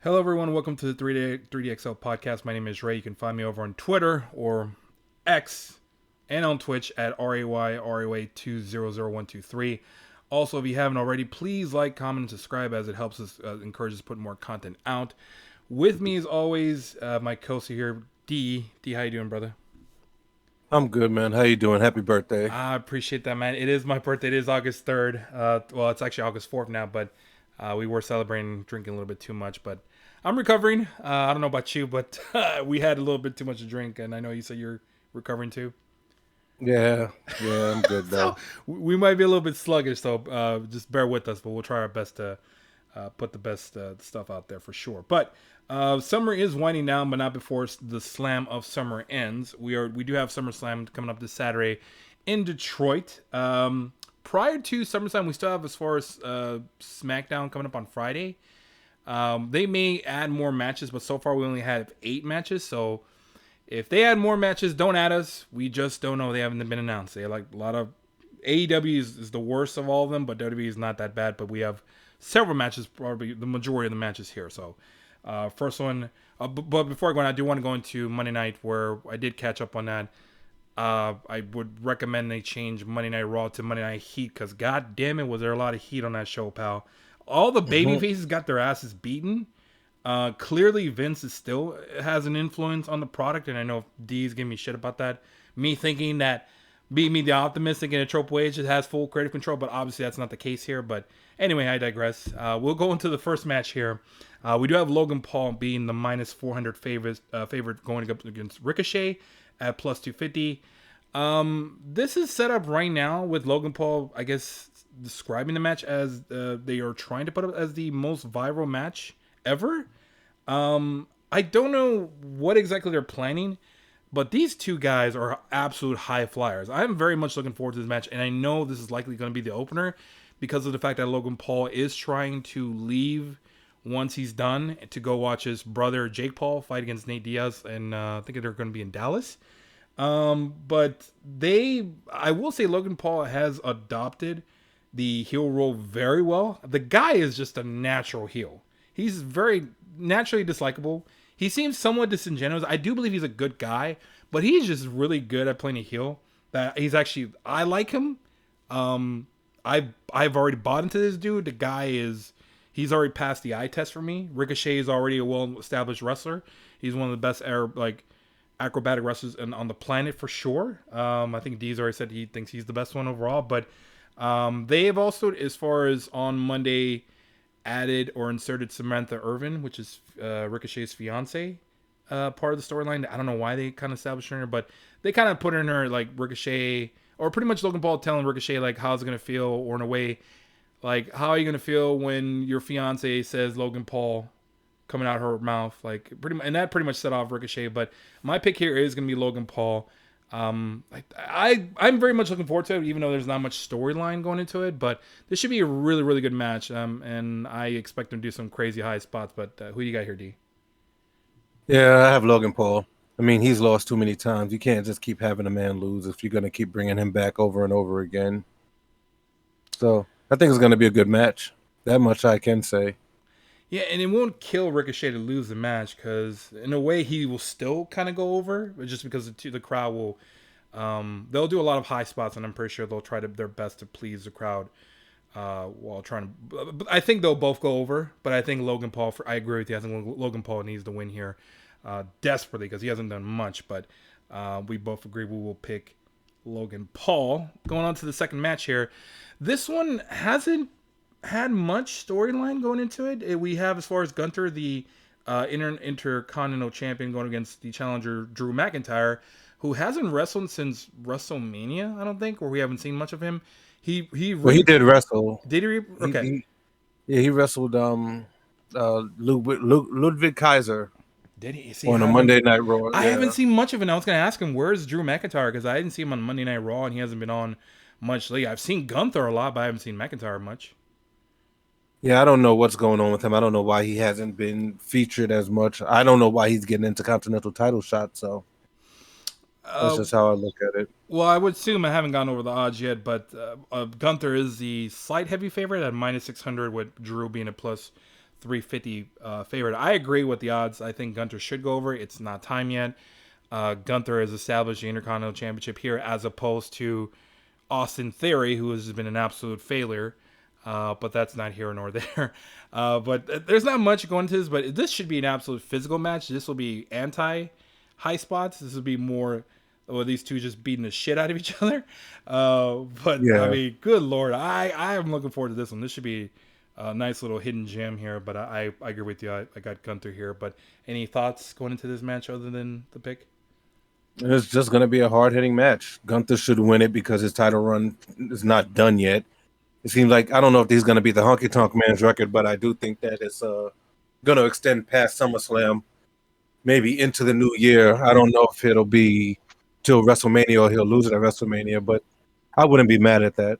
Hello, everyone. Welcome to the 3DXL podcast. My name is Ray. You can find me over on Twitter or X and on Twitch at RAYRAY200123. Also, if you haven't already, please like, comment, and subscribe as it helps us, encourages us to put more content out. With me, as always, my co-host here, D. D, how you doing, brother? I'm good, man. How you doing? Happy birthday. I appreciate that, man. It is my birthday. It is August 3rd. Well, it's actually August 4th now, but we were celebrating drinking a little bit too much. But I'm recovering. I don't know about you, but we had a little bit too much to drink. And I know you said you're recovering too. Yeah, I'm good So though. we might be a little bit sluggish, so just bear with us. But we'll try our best to put the best stuff out there for sure. But summer is winding down, but not before the slam of summer ends. We do have SummerSlam coming up this Saturday in Detroit. Prior to SummerSlam, we still have as far as SmackDown coming up on Friday. They may add more matches, but so far we only have 8 matches. So if they add more matches, don't add us. We just don't know. They haven't been announced. They like a lot of AEW is the worst of all of them, but WWE is not that bad. But we have several matches, probably the majority of the matches here. So first one, but before I go on, I do want to go into Monday Night where I did catch up on that. I would recommend they change Monday Night Raw to Monday Night Heat because god damn it, was there a lot of heat on that show, pal. All the baby Mhm. faces got their asses beaten. Clearly Vince is still has an influence on the product, and I know D's giving me shit about that. Me thinking that me the optimistic and a Triple H just has full creative control, but obviously that's not the case here. But anyway, I digress. We'll go into the first match here. We do have Logan Paul being the minus 400 favorite going up against Ricochet at plus 250. This is set up right now with Logan Paul, I guess, describing the match as they are trying to put up as the most viral match ever. I don't know what exactly they're planning, but these two guys are absolute high flyers. I'm very much looking forward to this match, and I know this is likely going to be the opener because of the fact that Logan Paul is trying to leave once he's done to go watch his brother Jake Paul fight against Nate Diaz, and I think they're going to be in Dallas. But I will say, Logan Paul has adopted the heel role very well. The guy is just a natural heel. He's very naturally dislikable. He seems somewhat disingenuous. I do believe he's a good guy, but he's just really good at playing a heel. That he's actually, I like him. I've already bought into this dude. The guy is, he's already passed the eye test for me. Ricochet is already a well established wrestler. He's one of the best acrobatic wrestlers on the planet for sure. I think Dee's already said he thinks he's the best one overall. But they have also, as far as on Monday, added or inserted Samantha Irvin, which is Ricochet's fiance, part of the storyline. I don't know why they kind of established her, but they kind of put her in her like Ricochet, or pretty much Logan Paul telling Ricochet like how's it gonna feel, or in a way like how are you gonna feel when your fiance says Logan Paul coming out her mouth, like pretty much, and that pretty much set off Ricochet. But my pick here is gonna be Logan Paul. I'm very much looking forward to it, even though there's not much storyline going into it. But this should be a really really good match, and I expect them to do some crazy high spots. But who do you got here, D? Yeah, I have Logan Paul. I mean, he's lost too many times. You can't just keep having a man lose if you're going to keep bringing him back over and over again. So I think it's going to be a good match. That much I can say. Yeah, and it won't kill Ricochet to lose the match because in a way he will still kind of go over, but just because the crowd will, they'll do a lot of high spots, and I'm pretty sure they'll try their best to please the crowd while trying to. But I think they'll both go over, but I think Logan Paul. I agree with you. I think Logan Paul needs to win here desperately because he hasn't done much. But we both agree we will pick Logan Paul. Going on to the second match here, this one hasn't had much storyline going into it. We have as far as Gunter, the Intercontinental Champion, going against the challenger Drew McIntyre, who hasn't wrestled since WrestleMania. I don't think, or we haven't seen much of him. He Well, he did wrestle. did he? He, Okay, he yeah, he wrestled Ludwig Kaiser did he? See, on a Monday Night Raw. I haven't Yeah, seen much of it. I was gonna ask him where's Drew McIntyre because I didn't see him on Monday Night Raw and he hasn't been on much lately. I've seen Gunther a lot, but I haven't seen McIntyre much. yeah. I don't know what's going on with him. I don't know why he hasn't been featured as much. I don't know why he's getting into continental title shots. So that's Uh, just how I look at it. Well, I would assume I haven't gone over the odds yet, but Gunther is the slight heavy favorite at minus 600, with Drew being a plus 350 favorite. I agree with the odds. I think Gunther should go over. It's not time yet. Gunther has established the Intercontinental Championship here as opposed to Austin Theory, who has been an absolute failure. But that's not here nor there. But there's not much going to this, but this should be an absolute physical match. This will be anti-high spots. This will be more, well, these two just beating the shit out of each other. But Yeah. I mean, good Lord. I am looking forward to this one. This should be a nice little hidden gem here, but I agree with you. I got Gunther here. But any thoughts going into this match other than the pick? It's just going to be a hard hitting match. Gunther should win it because his title run is not done yet. It seems like, I don't know if he's going to be the Honky Tonk Man's record, but I do think that it's going to extend past SummerSlam, maybe into the new year. I don't know if it'll be till WrestleMania or he'll lose it at WrestleMania, but I wouldn't be mad at that.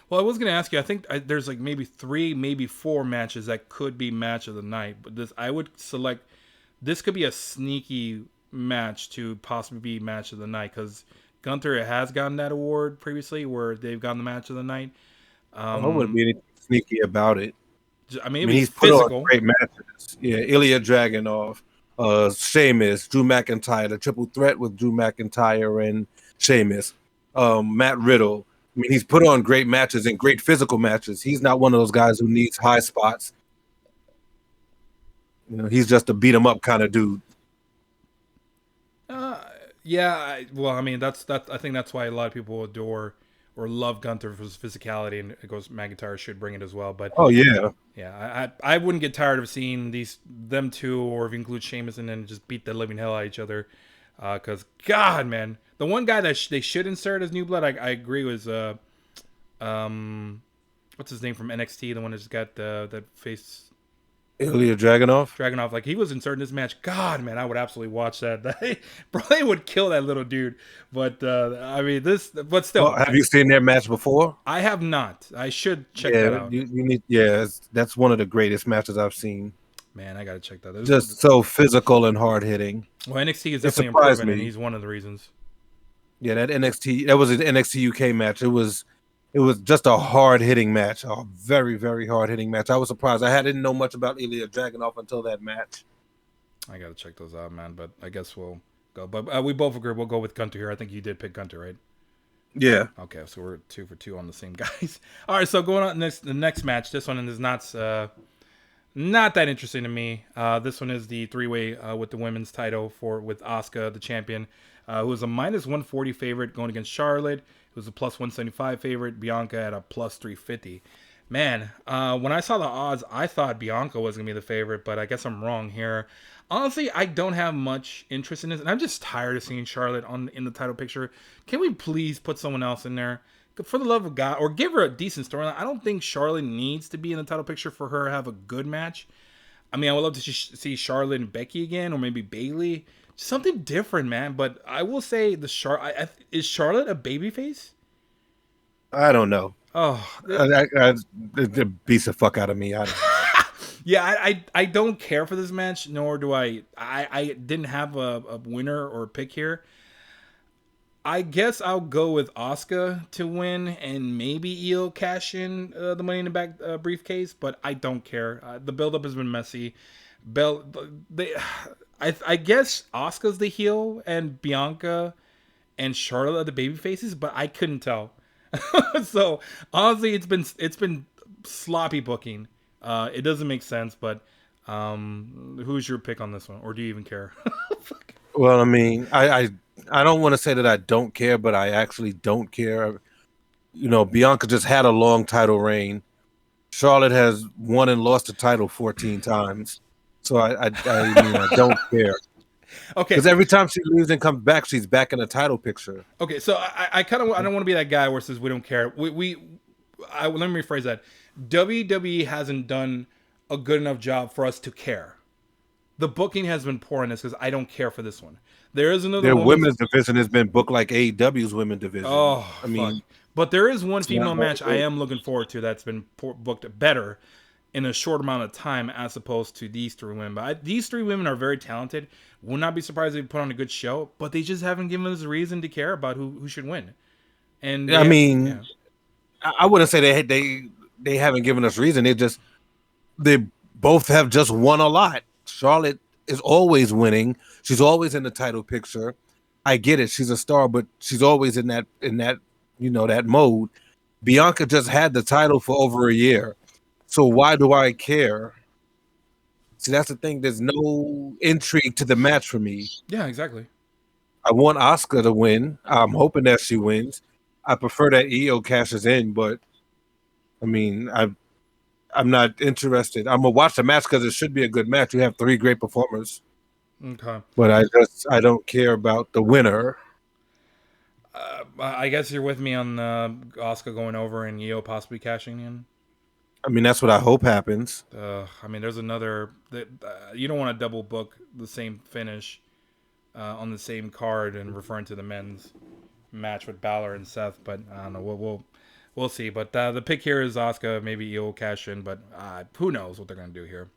Well, I was going to ask you. I think there's like maybe 3, maybe 4 matches that could be match of the night. But this, I would select. This could be a sneaky match to possibly be match of the night because Gunther has gotten that award previously where they've gotten the match of the night. I wouldn't be anything sneaky about it. I mean he's physical. put on great matches. Yeah, Ilya Dragunov, Sheamus, Drew McIntyre, the triple threat with Drew McIntyre and Sheamus, Matt Riddle. I mean, he's put on great matches and great physical matches. He's not one of those guys who needs high spots. You know, he's just a beat 'em up kind of dude. Yeah. Well, I mean, that's. I think that's why a lot of people adore or love Gunther for his physicality, and it goes McIntyre should bring it as well. But oh yeah, I wouldn't get tired of seeing them two, or if you include Sheamus, and then just beat the living hell out of each other. Because God, man, the one guy that they should insert as New Blood, I agree, was what's his name from NXT, the one that's got that face. Ilya Dragunov. Like he was inserted in this match. God, man, I would absolutely watch that. Probably would kill that little dude. But I mean, but still. Well, have you seen their match before? I have not. I should check that out. You need. Yeah, that's one of the greatest matches I've seen. Man, I gotta check that. Just so physical and hard hitting. Well, NXT is definitely improving, and he's one of the reasons. Yeah, that was an NXT UK match. It was just a hard hitting match, a very, very hard hitting match. I was surprised. I didn't know much about Ilya Dragunov until that match. I gotta check those out, man. But I guess we'll go. But we both agree we'll go with Gunther here. I think you did pick Gunther, right? Yeah. Okay, so we're 2 for 2 on the same guys. All right, so going on the next match. This one is not that interesting to me. This one is the 3-way with the women's title with Asuka, the champion, who is a minus 140 favorite going against Charlotte, who's a plus 175 favorite. Bianca at a plus 350. Man, when I saw the odds, I thought Bianca was going to be the favorite, but I guess I'm wrong here. Honestly, I don't have much interest in this, and I'm just tired of seeing Charlotte in the title picture. Can we please put someone else in there? For the love of God, or give her a decent storyline. I don't think Charlotte needs to be in the title picture for her to have a good match. I mean, I would love to see Charlotte and Becky again, or maybe Bayley. Something different, man. But I will say is Charlotte a babyface? I don't know. Oh, it beats the fuck out of me. Yeah, I don't care for this match, nor do I didn't have a winner or a pick here. I guess I'll go with Asuka to win and maybe Io cash in the Money in the Bank briefcase, but I don't care. The buildup has been messy. I guess Asuka's the heel and Bianca and Charlotte are the baby faces, but I couldn't tell. So honestly, it's been sloppy booking. It doesn't make sense, but who's your pick on this one, or do you even care? Well, I mean, I don't want to say that I don't care, but I actually don't care. You know, Bianca just had a long title reign. Charlotte has won and lost the title 14 times. So I mean, I don't care. Okay. Because every time she leaves and comes back, she's back in the title picture. Okay, so I kind of I don't want to be that guy where it says we don't care. Let me rephrase that. WWE hasn't done a good enough job for us to care. The booking has been poor in this because I don't care for this one. There is another. Their women's division has been booked like AEW's women's division. Oh, I mean, but there is one female match I am looking forward to that's been booked better in a short amount of time as opposed to these 3 women. But these 3 women are very talented. Would not be surprised if they put on a good show, but they just haven't given us a reason to care about who should win. And I wouldn't say they haven't given us reason. They both have just won a lot. Charlotte is always winning. She's always in the title picture. I get it. She's a star, but she's always in that that mode. Bianca just had the title for over a year. So why do I care? See, that's the thing. There's no intrigue to the match for me. Yeah, exactly. I want Asuka to win. I'm hoping that she wins. I prefer that Io cashes in, but I mean, I'm not interested. I'm gonna watch the match because it should be a good match. You have 3 great performers. Okay. But I don't care about the winner. I guess you're with me on Asuka going over and Io possibly cashing in. I mean, that's what I hope happens. I mean, there's another. You don't want to double book the same finish on the same card and referring to the men's match with Balor and Seth, but I don't know. We'll see. But the pick here is Asuka. Maybe Io will cash in, but who knows what they're going to do here.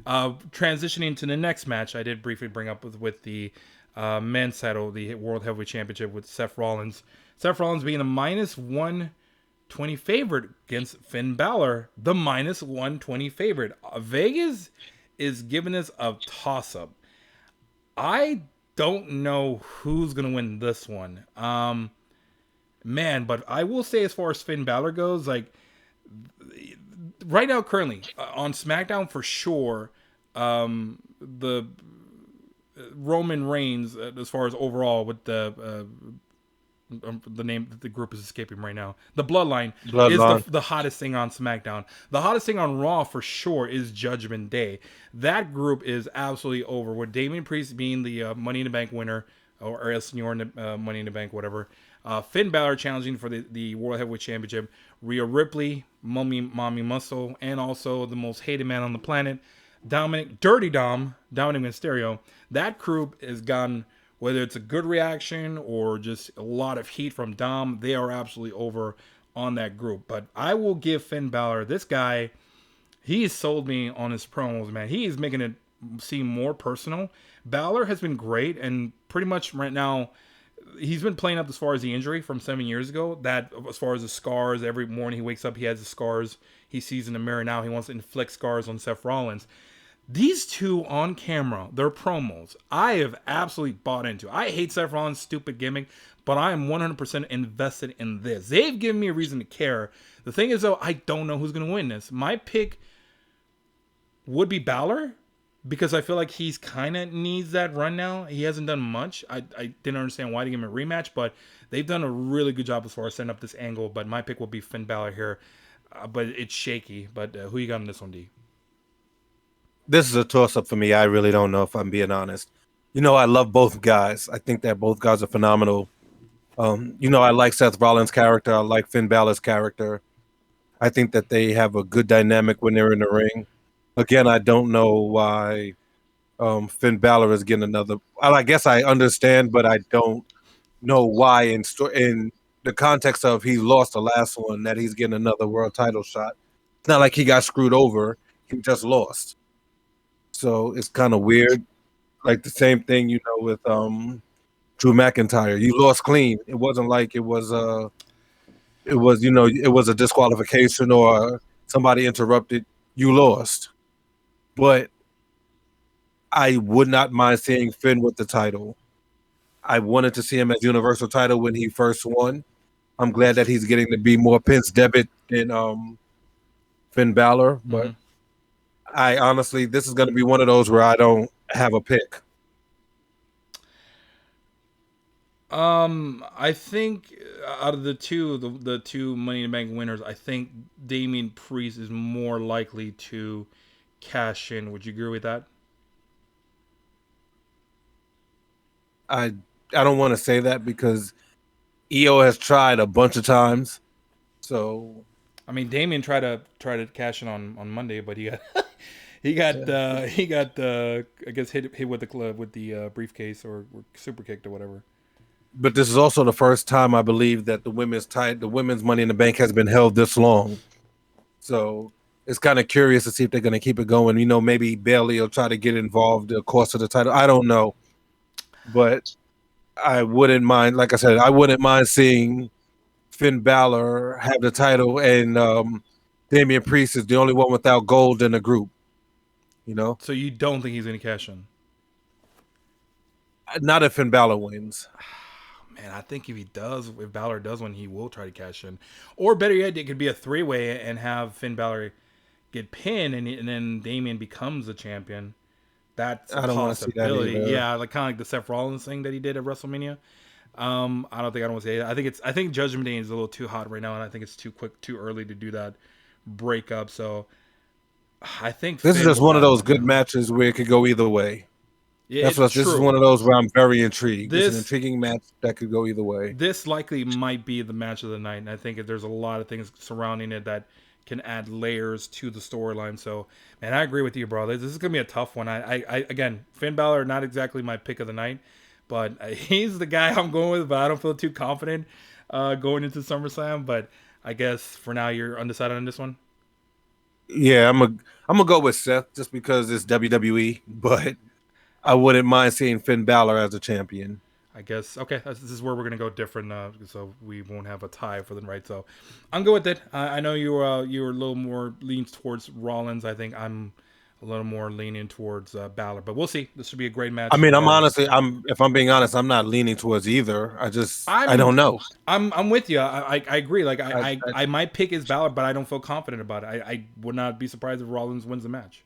Transitioning to the next match, I did briefly bring up with the men's title, the World Heavyweight Championship with Seth Rollins. Seth Rollins being a -120 favorite against Finn Balor, the -120 favorite. Vegas is giving us a toss-up. I don't know who's going to win this one. Man, but I will say as far as Finn Balor goes, like right now currently on SmackDown for sure, the Roman Reigns as far as overall with the name the group is escaping right now. The Bloodline. Is the hottest thing on SmackDown. The hottest thing on Raw for sure is Judgment Day. That group is absolutely over with Damian Priest being the Money in the Bank winner or El Senor Money in the Bank, whatever. Finn Balor challenging for the World Heavyweight Championship. Rhea Ripley, Mommy Muscle, and also the most hated man on the planet, Dominic Mysterio. That crew has gotten, whether it's a good reaction or just a lot of heat from Dom, they are absolutely over on that group. But I will give Finn Balor, this guy, he's sold me on his promos, man. He is making it seem more personal. Balor has been great, and pretty much right now, he's been playing up as far as the injury from 7 years ago. That as far as the scars, every morning he wakes up, he has the scars he sees in the mirror. Now he wants to inflict scars on Seth Rollins. These two on camera, their promos, I have absolutely bought into. I hate Seth Rollins' stupid gimmick, but I am 100% invested in this. They've given me a reason to care. The thing is, though, I don't know who's going to win this. My pick would be Balor, because I feel like he's kind of needs that run now. He hasn't done much. I didn't understand why they give him a rematch, but they've done a really good job as far as setting up this angle. But my pick will be Finn Balor here. But it's shaky. But who you got on this one, D? This is a toss-up for me. I really don't know, if I'm being honest. I love both guys. I think that both guys are phenomenal. I like Seth Rollins' character. I like Finn Balor's character. I think that they have a good dynamic when they're in the ring. Again, I don't know why Finn Balor is getting another. I guess I understand, but I don't know why in the context of he lost the last one, that he's getting another world title shot. It's not like he got screwed over. He just lost. So it's kind of weird. Like the same thing, with Drew McIntyre. You lost clean. It wasn't like it was a disqualification or somebody interrupted. You lost. But I would not mind seeing Finn with the title. I wanted to see him as Universal title when he first won. I'm glad that he's getting to be more pins debit than Finn Balor. But I honestly, this is going to be one of those where I don't have a pick. I think out of the two Money in the Bank winners, I think Damian Priest is more likely to cash in. Would you agree with that? I don't want to say that because Io has tried a bunch of times. So I mean, Damian tried to cash in on Monday, but he got I guess hit with the briefcase or super kicked or whatever. But this is also the first time I believe that the women's Money in the Bank has been held this long. So it's kind of curious to see if they're going to keep it going. Maybe Bayley will try to get involved the course of the title. I don't know. But I wouldn't mind, like I said, I wouldn't mind seeing Finn Balor have the title and Damian Priest is the only one without gold in the group. You know, So you don't think he's going to cash in? not if Finn Balor wins. Man, I think if Balor does win, he will try to cash in. Or better yet, it could be a three-way and have Finn Balor get pinned, and then Damian becomes the champion. That's a I don't want to see that possibility. either. Yeah, like kind of like the Seth Rollins thing that he did at WrestleMania. I don't want to say it. I think Judgment Day is a little too hot right now, and I think it's too quick, too early to do that breakup. So I think This is Finn just will one of probably those win. good Yeah, matches where it could go either way. yeah, it's This is true. one of those where I'm very intrigued. It's an This intriguing match that could go either way. this likely might be the match of the night, and I think there's a lot of things surrounding it that can add layers to the storyline. So, man, I agree with you, bro. This is gonna be a tough one. I again, Finn Balor, not exactly my pick of the night, but he's the guy I'm going with. But I don't feel too confident going into SummerSlam. But I guess for now you're undecided on this one. Yeah, I'm gonna go with Seth just because it's WWE, but I wouldn't mind seeing Finn Balor as a champion. I guess okay. This is where we're gonna go different, so we won't have a tie for the right. So I'm good with it. I know you were a little more leans towards Rollins. I think I'm a little more leaning towards Balor, but we'll see. This should be a great match. I mean, Regardless. I'm if I'm being honest, I'm not leaning towards either. I I'm don't know. I'm with you. I agree. Like I I might pick is Balor, but I don't feel confident about it. I would not be surprised if Rollins wins the match.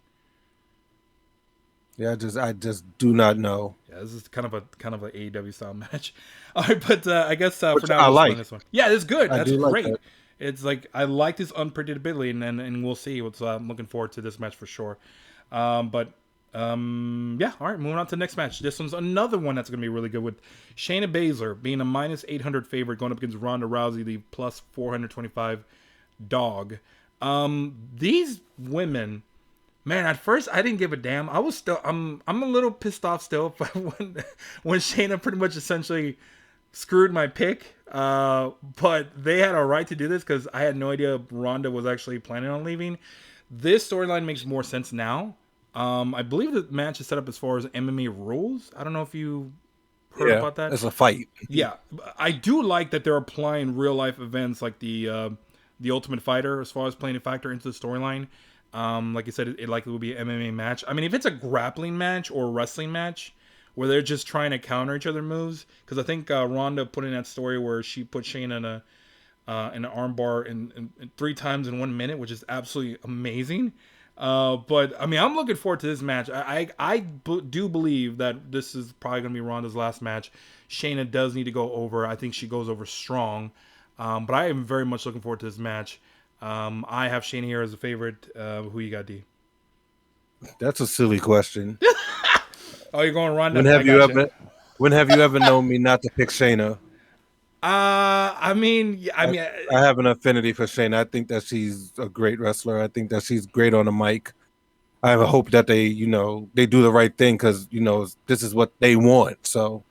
Yeah, I just do not know. Yeah, this is kind of an AEW style match. All right, but I guess for Which now I we'll split like. this one. Yeah, it's good. I That's do like great. that. It's like I like this unpredictability, and we'll see. What's I'm looking forward to this match for sure. Yeah. All right, moving on to the next match. This one's another one that's gonna be really good with Shayna Baszler being a minus 800 favorite going up against Ronda Rousey, the plus 425 dog. These women. Man, at first I didn't give a damn. I'm a little pissed off still when Shayna pretty much essentially screwed my pick. But they had a right to do this because I had no idea Ronda was actually planning on leaving. This storyline makes more sense now. I believe the match is set up as far as MMA rules. I don't know if you heard Yeah, about that. it's a fight. Yeah, I do like that they're applying real life events like the Ultimate Fighter as far as playing a factor into the storyline. Like you said, it likely will be an MMA match. I mean, if it's a grappling match or a wrestling match where they're just trying to counter each other moves, because I think Ronda put in that story where she put Shayna in an armbar in 3 times in 1 minute, which is absolutely amazing. But I mean, I'm looking forward to this match. Do believe that this is probably going to be Ronda's last match. Shayna does need to go over. I think she goes over strong. But I am very much looking forward to this match. I have Shayna here as a favorite. Who you got, D? That's a silly question. Oh, you're going Ronda. When have you ever known me not to pick Shayna? I mean, I have an affinity for Shayna. I think that she's a great wrestler. I think that she's great on the mic. I have a hope that they do the right thing because this is what they want. So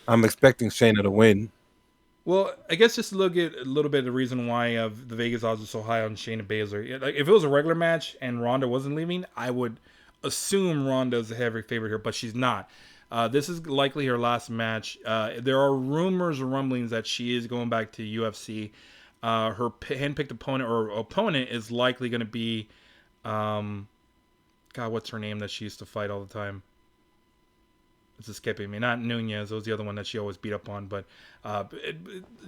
I'm expecting Shayna to win. well, I guess just to look at a little bit of the reason why the Vegas odds are so high on Shayna Baszler. Like, if it was a regular match and Ronda wasn't leaving, I would assume Ronda's the heavy favorite here, but she's not. This is likely her last match. There are rumors or rumblings that she is going back to UFC. Her handpicked opponent is likely going to be, God, what's her name that she used to fight all the time? It's escaping me. Not Nunez. It was the other one that she always beat up on. But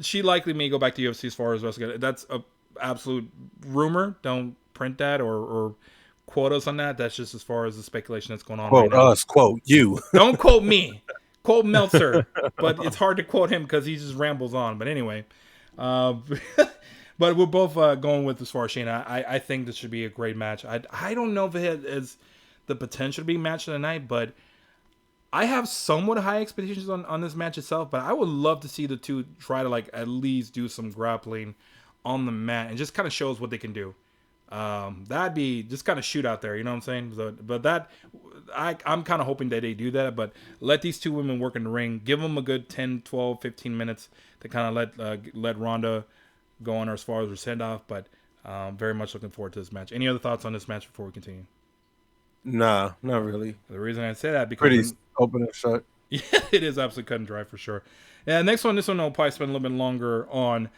she likely may go back to UFC as far as wrestling. That's a absolute rumor. Don't print that or quote us on that. That's just as far as the speculation that's going on Quote right now. us, quote you. Don't quote me. Quote Meltzer. But it's hard to quote him because he just rambles on. But anyway. But we're both going with as far as Shayna. I think this should be a great match. I don't know if it has the potential to be match of the night, but I have somewhat high expectations on this match itself, but I would love to see the two try to like at least do some grappling on the mat and just kind of shows what they can do. That'd be just kind of shoot out there, you know what I'm saying? So, but I'm kind of hoping that they do that, but let these two women work in the ring, give them a good 10, 12, 15 minutes to kind of let Ronda go on her as far as her send off, but very much looking forward to this match. Any other thoughts on this match before we continue? Nah, not really. The reason I say that because Pretty open and shut. yeah, it is absolutely cut and dry for sure. Yeah, this one I'll probably spend a little bit longer on.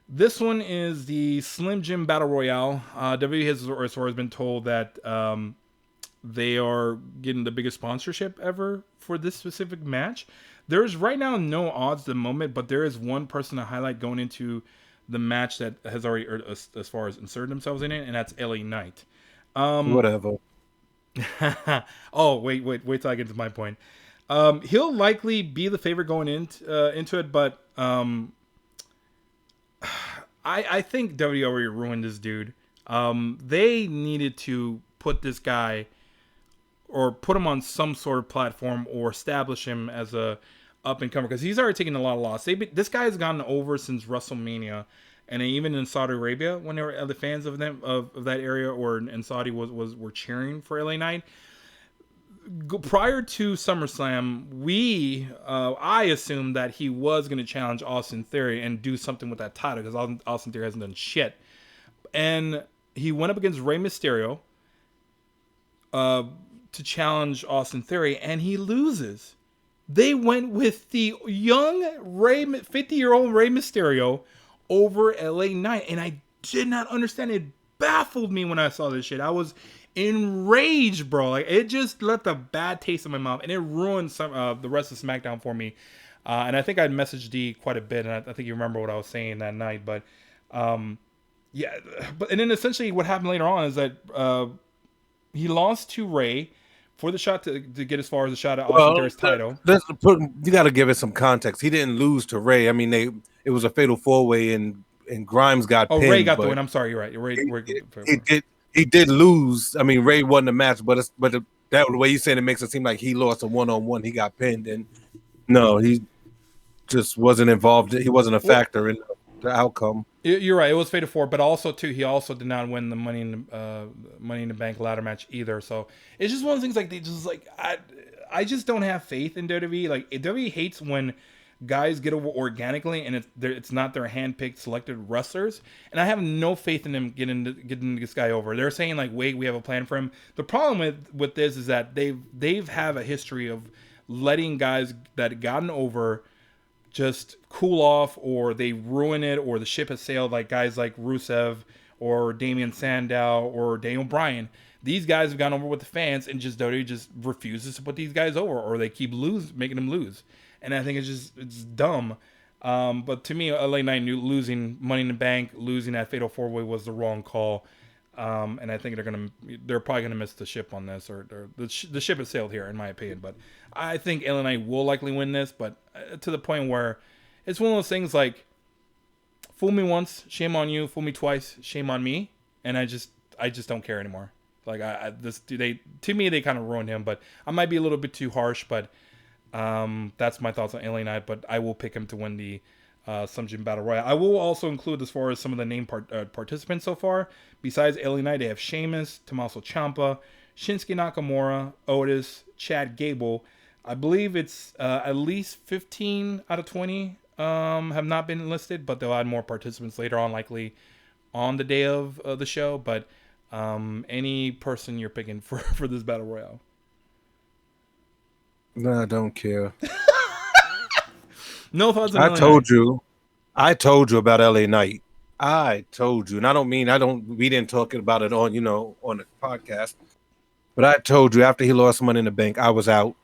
This one is the Slim Jim Battle Royale. WWE has been told that they are getting the biggest sponsorship ever for this specific match. There's right now no odds at the moment, but there is one person to highlight going into the match that has already, as far as inserted themselves in it, and that's LA Knight. Whatever. Oh, wait till I get to my point. He'll likely be the favorite going into it, but I think WWE already ruined this dude. They needed to put this guy or put him on some sort of platform or establish him as a up and comer because he's already taken a lot of loss. This guy has gotten over since WrestleMania, and even in Saudi Arabia when they were the fans of them of that area or in Saudi were cheering for LA Knight. Prior to SummerSlam, I assumed that he was going to challenge Austin Theory and do something with that title because Austin Theory hasn't done shit. And he went up against Rey Mysterio to challenge Austin Theory, and he loses. They went with the young 50-year-old Rey Mysterio over LA Knight, and I did not understand. It baffled me when I saw this shit. I was enraged, bro. Like, it just left a bad taste in my mouth, and it ruined the rest of SmackDown for me. And I think I messaged D quite a bit, and I think you remember what I was saying that night. But yeah, and then essentially what happened later on is that he lost to Ray for the shot to get as far as the shot at Austin Theory's title. You got to give it some context. He didn't lose to Ray. I mean, it was a fatal 4-way, and Grimes got pinned. Ray got the win. I'm sorry, you're right. He did lose. I mean, Ray won the match, but the way you saying it makes it seem like he lost a 1-on-1. He got pinned, and no, he just wasn't involved. He wasn't a factor in the outcome. You're right. It was fatal 4, but also too, he also did not win the Money in the Bank ladder match either. So it's just one of those things like they just like I just don't have faith in WWE. Like WWE hates when guys get over organically and it's not their handpicked selected wrestlers, and I have no faith in them getting this guy over. They're saying like, wait, we have a plan for him. The problem with this is that they've have a history of letting guys that gotten over just cool off, or they ruin it, or the ship has sailed, like guys like Rusev or Damian Sandow or Daniel Bryan. These guys have gone over with the fans, and WWE just refuses to put these guys over, or they keep making them lose. And I think it's dumb. But to me, LA Knight losing Money in the Bank, losing that Fatal 4-Way was the wrong call. And I think they're probably gonna miss the ship on this, or the ship has sailed here, in my opinion. But I think LA Knight will likely win this, but to the point where it's one of those things like, fool me once, shame on you. Fool me twice, shame on me. And I just don't care anymore. Like to me they kind of ruined him. But I might be a little bit too harsh, but. That's my thoughts on LA Knight, but I will pick him to win the Summergym Battle Royale. I will also include, as far as some of the named participants so far, besides LA Knight, they have Sheamus, Tommaso Ciampa, Shinsuke Nakamura, Otis, Chad Gable. I believe it's at least 15 out of 20 have not been listed, but they'll add more participants later on, likely on the day of the show. But any person you're picking for this Battle Royale? No, I don't care. No thoughts on I told you about LA Knight. I told you, and we didn't talk about it on the podcast, but I told you after he lost Money in the Bank, I was out.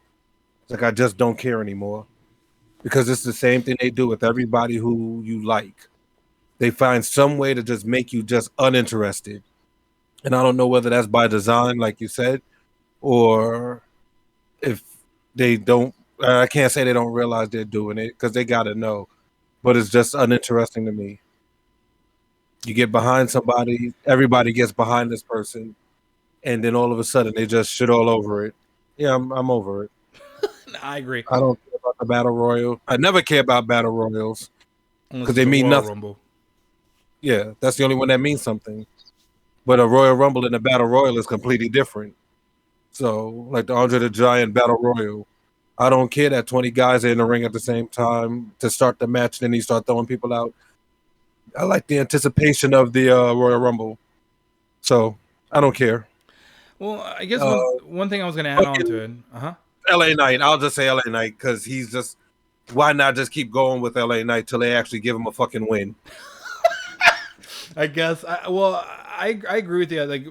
It's like, I just don't care anymore, because it's the same thing they do with everybody who you like. They find some way to just make you just uninterested. And I don't know whether that's by design, like you said, or if they don't. I can't say they don't realize they're doing it, because they got to know. But it's just uninteresting to me. You get behind somebody, everybody gets behind this person, and then all of a sudden they just shit all over it. Yeah, I'm over it. I agree. I don't care about the Battle Royal. I never care about Battle Royals, because they mean nothing. Rumble. Yeah, that's the only one that means something. But a Royal Rumble and a Battle Royal is completely different. So, like the Andre the Giant Battle Royal, I don't care that 20 guys are in the ring at the same time to start the match, and then you start throwing people out. I like the anticipation of the Royal Rumble. So, I don't care. Well, I guess one thing I was going to add on to it. LA Knight. I'll just say LA Knight, because he's just, why not just keep going with LA Knight till they actually give him a fucking win? I guess. I agree with you. Like,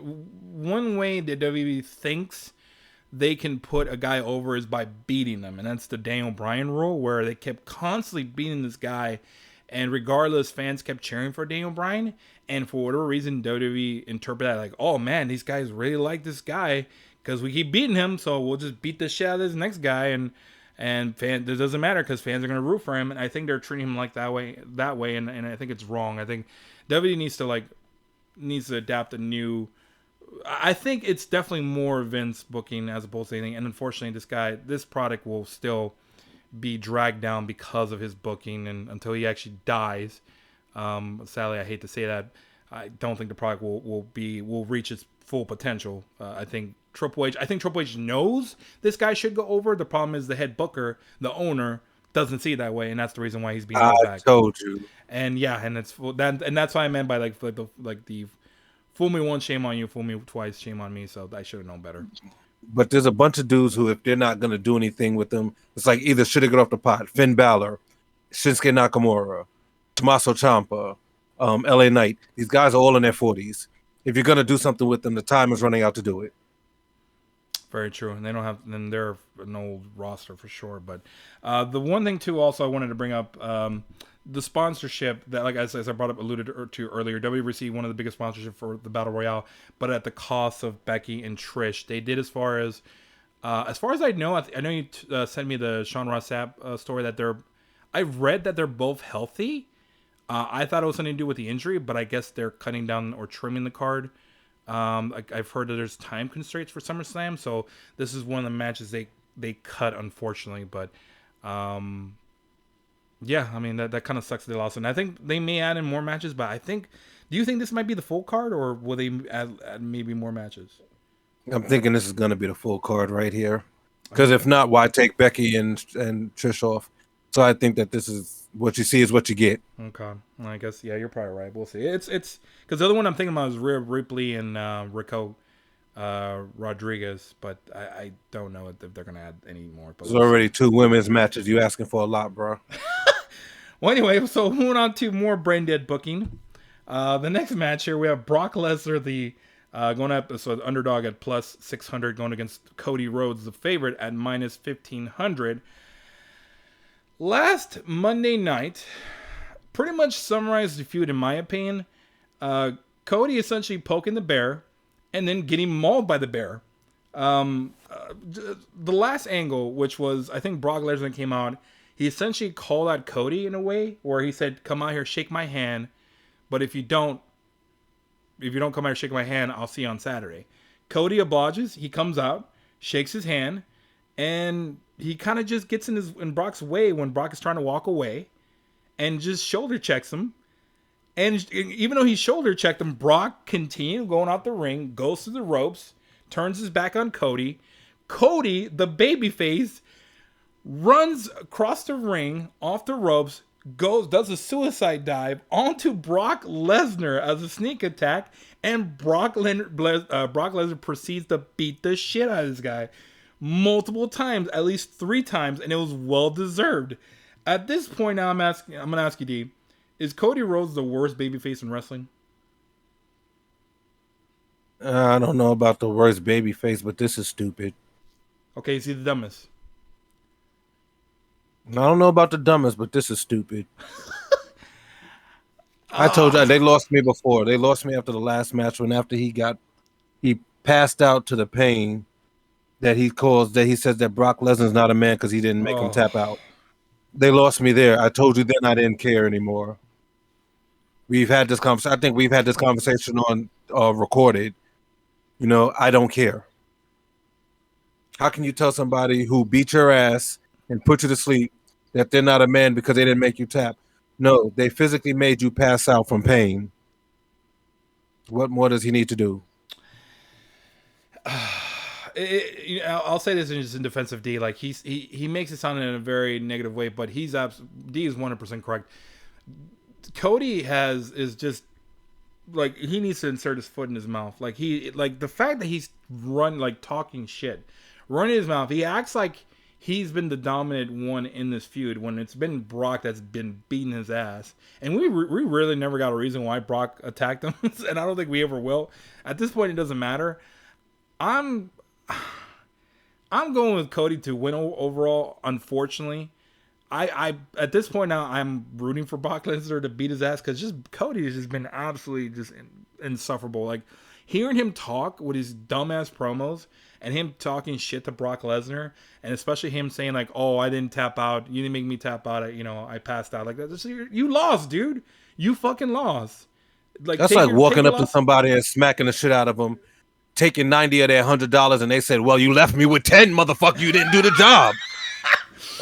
one way that WWE thinks they can put a guy over is by beating them, and that's the Daniel Bryan rule, where they kept constantly beating this guy, and regardless, fans kept cheering for Daniel Bryan, and for whatever reason, WWE interpreted that like, oh man, these guys really like this guy because we keep beating him, so we'll just beat the shit out of this next guy, and fan, it doesn't matter because fans are gonna root for him, and I think they're treating him like that way, and I think it's wrong. I think WWE needs to adapt a new. I think it's definitely more Vince booking as opposed to anything. And unfortunately, this product will still be dragged down because of his booking, and until he actually dies. Sadly, I hate to say that. I don't think the product will reach its full potential. I think Triple H knows this guy should go over. The problem is the head booker, the owner, doesn't see it that way, and that's the reason why he's being held back. I told you. And yeah, and that's what I meant by like the fool me once, shame on you. Fool me twice, shame on me. So I should have known better. But there's a bunch of dudes who, if they're not going to do anything with them, it's like either should have got off the pot. Finn Balor, Shinsuke Nakamura, Tommaso Ciampa, LA Knight. These guys are all in their 40s. If you're going to do something with them, the time is running out to do it. Very true. And they don't have, then they're an old roster for sure. But the one thing too, also I wanted to bring up, the sponsorship that, like as I brought up, alluded to earlier, WWE received one of the biggest sponsorship for the Battle Royale, but at the cost of Becky and Trish. They did as far as I know. I know you sent me the Sean Ross Sapp story that I've read that they're both healthy. I thought it was something to do with the injury, but I guess they're cutting down or trimming the card. I've heard that there's time constraints for SummerSlam, so this is one of the matches they cut, unfortunately. But yeah, I mean that kind of sucks they lost, and I think they may add in more matches. But do you think this might be the full card, or will they add maybe more matches? I'm thinking this is going to be the full card right here, because if not, why take Becky and Trish off? So I think that this is what you see is what you get. Okay, well, I guess yeah, you're probably right. We'll see. It's because the other one I'm thinking about is Rhea Ripley and Raquel Rodriguez, but I don't know if they're gonna add any more. But there's already 2 women's matches. You asking for a lot, bro. Well, anyway, so moving on to more brain dead booking. The next match here we have Brock Lesnar, going up, so the underdog at plus 600, going against Cody Rhodes, the favorite at minus 1500. Last Monday night, pretty much summarized the feud in my opinion. Cody essentially poking the bear and then getting mauled by the bear. The last angle, which was, I think Brock Lesnar came out, he essentially called out Cody in a way where he said, come out here, shake my hand. But if you don't come out here, shake my hand, I'll see you on Saturday. Cody obliges. He comes out, shakes his hand, and he kind of just gets in Brock's way when Brock is trying to walk away, and just shoulder checks him. And even though he shoulder checked him, Brock continued going out the ring, goes to the ropes, turns his back on Cody. Cody, the babyface, runs across the ring, off the ropes, does a suicide dive onto Brock Lesnar as a sneak attack, and Brock Lesnar proceeds to beat the shit out of this guy multiple times, at least 3 times, and it was well deserved. At this point now, I'm gonna ask you, D, is Cody Rhodes the worst babyface in wrestling? I don't know about the worst babyface, but this is stupid. Okay, is he the dumbest? I don't know about the dumbest, but this is stupid. I told you they lost me before. They lost me after the last match when after he passed out to the pain that he says that Brock Lesnar's not a man because he didn't make him tap out. They lost me there. I told you then I didn't care anymore. We've had this conversation. I think we've had this conversation on recorded. You know, I don't care. How can you tell somebody who beat your ass and put you to sleep that they're not a man because they didn't make you tap? No, they physically made you pass out from pain. What more does he need to do? I'll say this in defense of D. Like he makes it sound in a very negative way, but D is 100% correct. Cody is just like he needs to insert his foot in his mouth. Like the fact that he's talking shit, running his mouth. He acts like he's been the dominant one in this feud when it's been Brock that's been beating his ass. And we really never got a reason why Brock attacked him, and I don't think we ever will. At this point, it doesn't matter. I'm going with Cody to win overall. Unfortunately, I at this point now I'm rooting for Brock Lesnar to beat his ass because just Cody has just been absolutely just insufferable. Like hearing him talk with his dumbass promos and him talking shit to Brock Lesnar, and especially him saying like, "Oh, I didn't tap out. You didn't make me tap out. I passed out." Like that. You lost, dude. You fucking lost. Like That's like walking up to somebody and smacking the shit out of them, taking 90 of their $100, and they said, "Well, you left me with 10, motherfucker. You didn't do the job."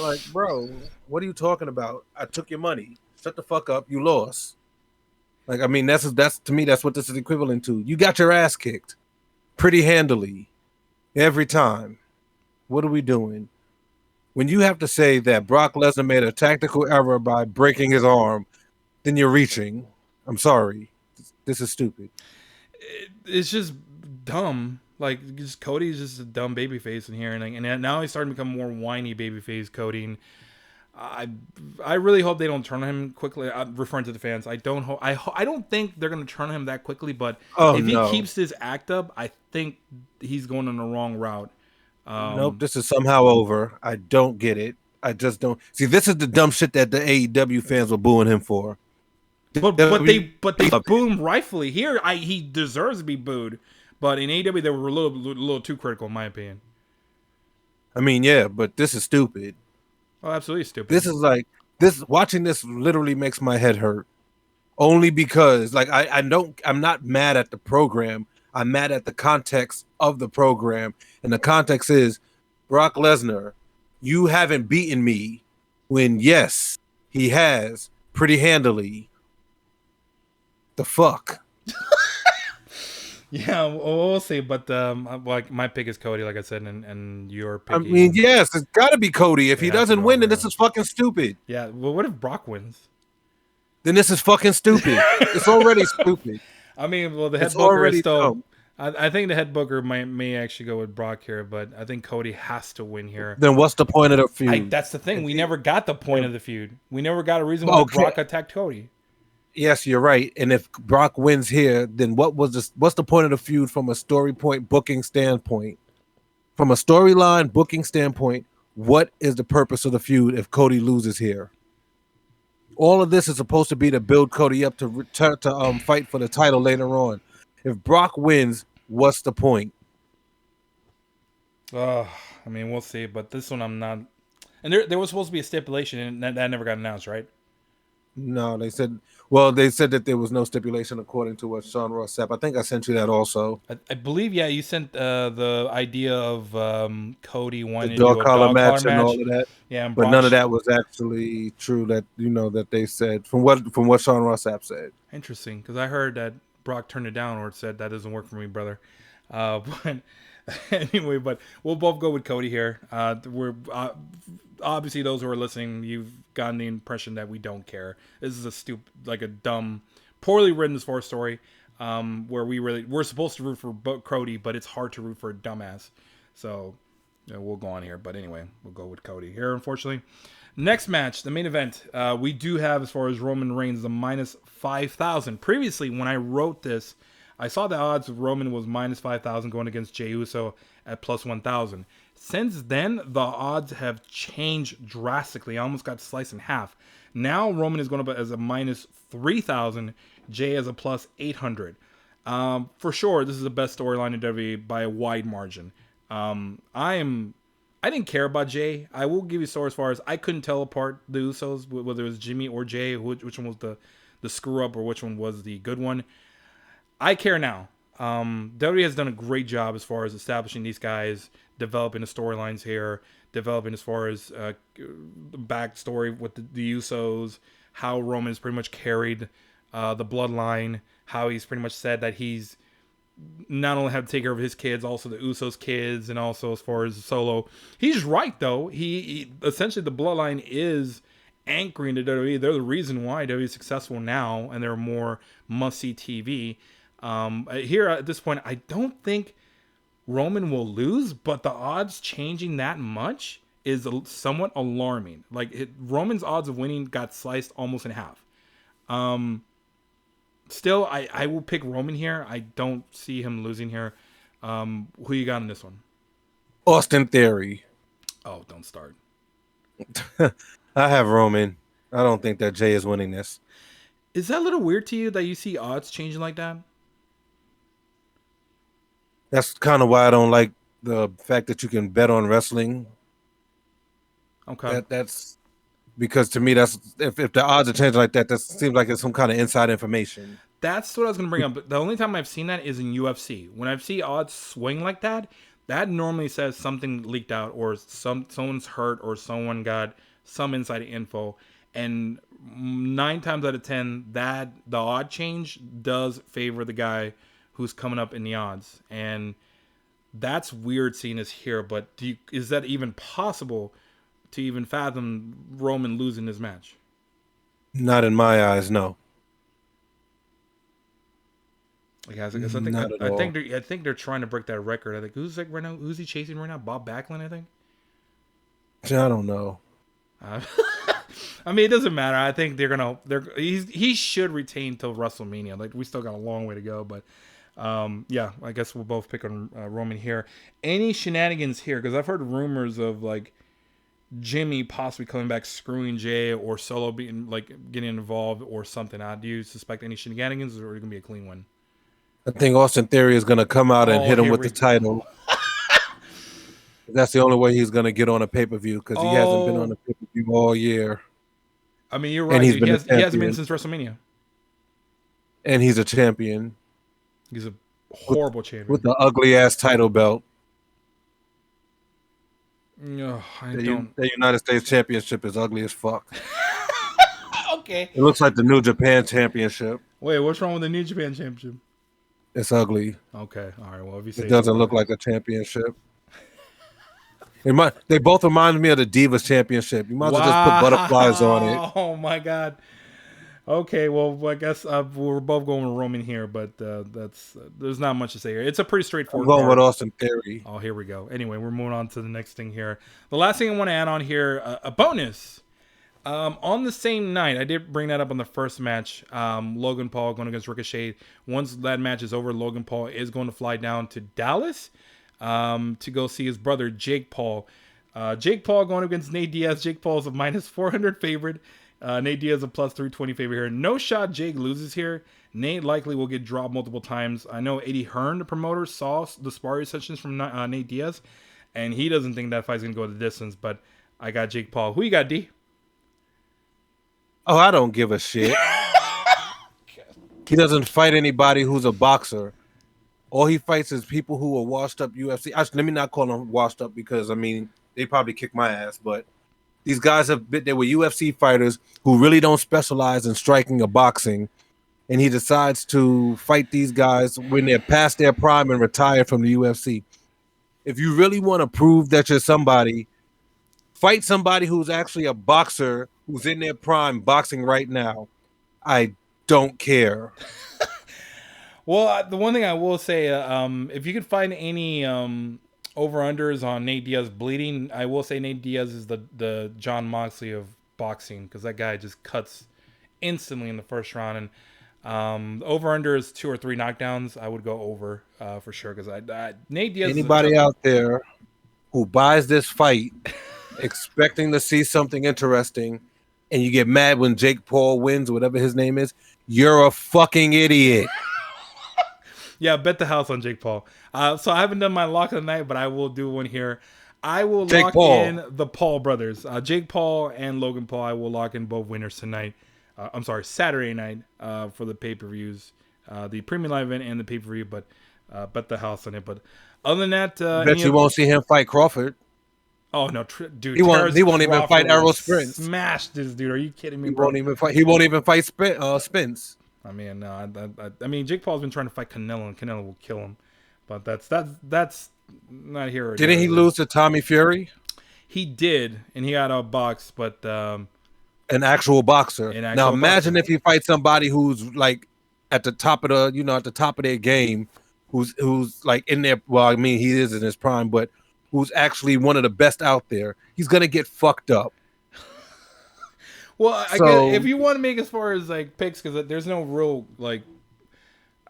Like, bro, what are you talking about? I took your money. Shut the fuck up. You lost. Like, I mean, that's to me, that's what this is equivalent to. You got your ass kicked pretty handily every time. What are we doing? When you have to say that Brock Lesnar made a tactical error by breaking his arm, then you're reaching. I'm sorry. This is stupid. It's just dumb. Like, just Cody's just a dumb babyface in here, and now he's starting to become more whiny babyface Cody. And I really hope they don't turn on him quickly. I'm referring to the fans. I don't hope. I don't think they're going to turn on him that quickly. But if he keeps this act up, I think he's going on the wrong route. Nope, this is somehow over. I don't get it. I just don't see. This is the dumb shit that the AEW fans were booing him for. But they boo him rightfully. Here, he deserves to be booed. But in AEW, they were a little too critical, in my opinion. I mean, yeah, but this is stupid. Oh, absolutely stupid. This is like this. Watching this literally makes my head hurt. Only because, like, I'm not mad at the program. I'm mad at the context of the program, and the context is Brock Lesnar. You haven't beaten me when, yes, he has pretty handily. The fuck. Yeah, we'll see. But like my pick is Cody, like I said, and your pick. I mean, yes, it's got to be Cody. If he doesn't win, then this is fucking stupid. Yeah. Well, what if Brock wins? Then this is fucking stupid. It's already stupid. I mean, well, the head booker is still. I think the head booker may actually go with Brock here, but I think Cody has to win here. Then what's the point of the feud? That's the thing. We never got the point of the feud. We never got a reason why Brock attacked Cody. Yes, you're right. And if Brock wins here, then what's the point of the feud from a story point booking standpoint? From a storyline booking standpoint, what is the purpose of the feud if Cody loses here? All of this is supposed to be to build Cody up to return to fight for the title later on. If Brock wins, what's the point? I mean, we'll see. But this one, I'm not. And there was supposed to be a stipulation, and that never got announced, right? No, they said that there was no stipulation according to what Sean Ross Sapp. I think I sent you that also. I believe, yeah, you sent the idea of Cody wanting the dog collar match and all of that. Yeah, but none of that was actually true. That that they said from what Sean Ross Sapp said. Interesting, because I heard that Brock turned it down or said that doesn't work for me, brother. But anyway, but we'll both go with Cody here. We're obviously those who are listening, you've gotten the impression that we don't care. This is a dumb, poorly written as far as story, where we're supposed to root for Cody, but it's hard to root for a dumbass. So we'll go on here. But anyway, we'll go with Cody here, unfortunately. Next match, the main event, we do have as far as Roman Reigns, the minus 5,000. Previously, when I wrote this, I saw the odds of Roman was minus 5,000 going against Jey Uso at plus 1,000. Since then, the odds have changed drastically. I almost got sliced in half. Now, Roman is going up as a minus 3,000. Jey as a plus 800. For sure, this is the best storyline in WWE by a wide margin. I didn't care about Jey. I will give you story as far as I couldn't tell apart the Usos, whether it was Jimmy or Jey, which one was the screw up or which one was the good one. I care now. WWE has done a great job as far as establishing these guys, developing the storylines here, developing as far as the backstory with the Usos, how Roman has pretty much carried the bloodline, how he's pretty much said that he's not only had to take care of his kids, also the Usos' kids, and also as far as Solo. He's right, though. He essentially, the bloodline is anchoring to WWE. They're the reason why WWE is successful now, and they're more must-see TV. Here at this point, I don't think Roman will lose, but the odds changing that much is somewhat alarming. Like Roman's odds of winning got sliced almost in half. Still, I will pick Roman here. I don't see him losing here. Who you got in this one? Austin Theory. Oh, don't start. I have Roman. I don't think that Jay is winning this. Is that a little weird to you that you see odds changing like that? That's kind of why I don't like the fact that you can bet on wrestling. Okay. That's because to me that's if the odds are changing like that, that seems like it's some kind of inside information. That's what I was going to bring up. The only time I've seen that is in UFC. When I see odds swing like that, that normally says something leaked out or someone's hurt or someone got some inside info. And 9 times out of 10, that the odd change does favor the guy who's coming up in the odds. And that's weird seeing this here. But is that even possible to even fathom Roman losing this match? Not in my eyes, no. Like, I think they're trying to break that record. I think who's like right now? Who's he chasing right now? Bob Backlund, I think. I don't know. I mean, it doesn't matter. I think he should retain till WrestleMania. Like, we still got a long way to go, but yeah, I guess we'll both pick on Roman here. Any shenanigans here? Because I've heard rumors of like Jimmy possibly coming back, screwing Jay, or Solo being like getting involved or something. Do you suspect any shenanigans, or are it gonna be a clean one? I think Austin Theory is going to come out and hit him with the title. That's the only way he's going to get on a pay-per-view because he hasn't been on a pay-per-view all year. I mean, you're right. He hasn't been since WrestleMania. And he's a champion. He's a horrible champion. With the ugly-ass title belt. No, The United States Championship is ugly as fuck. Okay. It looks like the New Japan Championship. Wait, what's wrong with the New Japan Championship? It's ugly. Okay, all right. Well, if you say it doesn't look like a championship. They both remind me of the Divas Championship. You might as well just put butterflies on it. Oh my god. Okay, well, I guess we're both going with Roman here, but there's not much to say here. It's a pretty straightforward. I'm going with Austin Theory. Oh, here we go. Anyway, we're moving on to the next thing here. The last thing I want to add on here, a bonus. On the same night, I did bring that up on the first match. Logan Paul going against Ricochet. Once that match is over, Logan Paul is going to fly down to Dallas to go see his brother Jake Paul. Jake Paul going against Nate Diaz. Jake Paul is a minus 400 favorite. Nate Diaz a plus 320 favorite here. No shot Jake loses here. Nate likely will get dropped multiple times. I know Eddie Hearn, the promoter, saw the sparring sessions from Nate Diaz, and he doesn't think that fight's going to go the distance, but I got Jake Paul. Who you got, D? Oh, I don't give a shit. He doesn't fight anybody who's a boxer. All he fights is people who are washed up UFC. Let me not call them washed up because, I mean, they probably kick my ass. But these guys they were UFC fighters who really don't specialize in striking or boxing. And he decides to fight these guys when they're past their prime and retired from the UFC. If you really want to prove that you're somebody, fight somebody who's actually a boxer who's in their prime boxing right now. I don't care. Well, the one thing I will say, if you could find any over-unders on Nate Diaz bleeding, I will say Nate Diaz is the Jon Moxley of boxing because that guy just cuts instantly in the first round. And over-under is 2 or 3 knockdowns. I would go over for sure because Nate Diaz. Anybody out there who buys this fight expecting to see something interesting and you get mad when Jake Paul wins, whatever his name is, you're a fucking idiot. Yeah, bet the house on Jake Paul. So I haven't done my lock of the night, but I will do one here. I will lock in the Paul brothers. Jake Paul and Logan Paul, I will lock in both winners tonight. I'm sorry, Saturday night for the pay-per-views. The premium live event and the pay-per-view, but bet the house on it. But other than that... bet you won't see him fight Crawford. Oh no, dude! He won't even fight Errol Spence. Smash this dude! Are you kidding me? He won't even fight Spence. I mean, no. I mean, Jake Paul's been trying to fight Canelo, and Canelo will kill him. But that's not here. Didn't he lose to Tommy Fury? He did, and he got outboxed. But an actual boxer. Now imagine if he fights somebody who's like at the top of their game, who's like in there. Well, I mean, he is in his prime, but who's actually one of the best out there. He's gonna get fucked up. Well, I guess if you want to make as far as like picks, because there's no real like,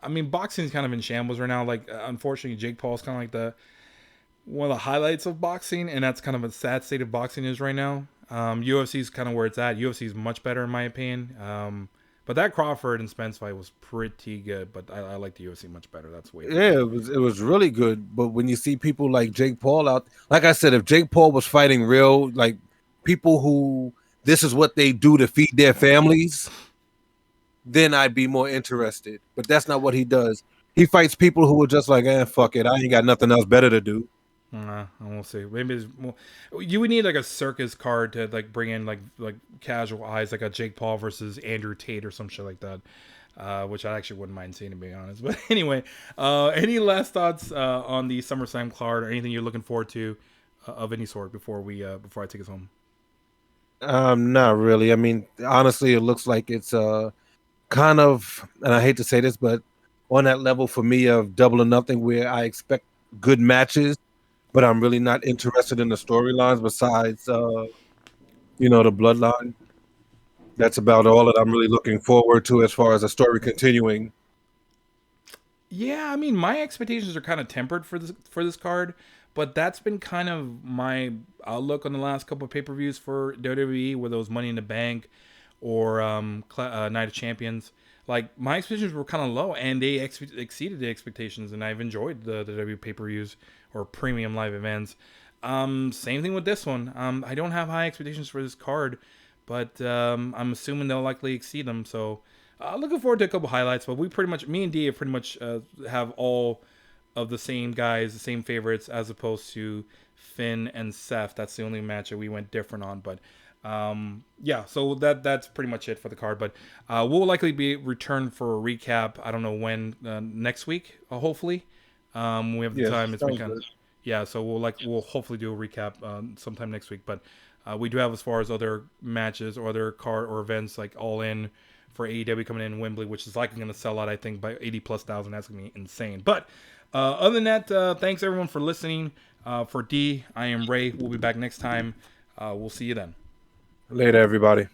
I mean, boxing's kind of in shambles right now. Like, unfortunately, Jake Paul's kind of like one of the highlights of boxing, and that's kind of a sad state of boxing is right now. UFC is kind of where it's at. UFC is much better in my opinion. But that Crawford and Spence fight was pretty good. But I like the UFC much better. That's way better. Yeah, it was really good. But when you see people like Jake Paul out, like I said, if Jake Paul was fighting real, like people who this is what they do to feed their families, then I'd be more interested. But that's not what he does. He fights people who are just like, fuck it, I ain't got nothing else better to do. We'll see. Maybe it's more, you would need like a circus card to like bring in like casual eyes, like a Jake Paul versus Andrew Tate or some shit like that. Which I actually wouldn't mind seeing, to be honest. But anyway, any last thoughts on the SummerSlam card or anything you're looking forward to of any sort before I take us home? Not really. I mean, honestly, it looks like it's kind of, and I hate to say this, but on that level for me of Double or Nothing, where I expect good matches, but I'm really not interested in the storylines besides, the Bloodline. That's about all that I'm really looking forward to as far as the story continuing. Yeah, I mean, my expectations are kind of tempered for this card, but that's been kind of my outlook on the last couple of pay-per-views for WWE, where those Money in the Bank or Night of Champions. Like my expectations were kind of low, and they exceeded the expectations, and I've enjoyed the WWE pay-per-views or premium live events. Same thing with this one. I don't have high expectations for this card, but I'm assuming they'll likely exceed them. So looking forward to a couple highlights, but me and D have pretty much have all of the same guys, the same favorites, as opposed to Finn and Seth. That's the only match that we went different on. But yeah, so that's pretty much it for the card. But we'll likely be returned for a recap. I don't know when, next week, hopefully. We have the time. It's been kind of, yeah, so we'll hopefully do a recap sometime next week. But we do have, as far as other matches or other card or events, like All In for AEW coming in Wembley, which is likely going to sell out, I think, by 80,000+. That's going to be insane. But other than that, thanks everyone for listening. For D, I am Ray. We'll be back next time. We'll see you then. Later, everybody.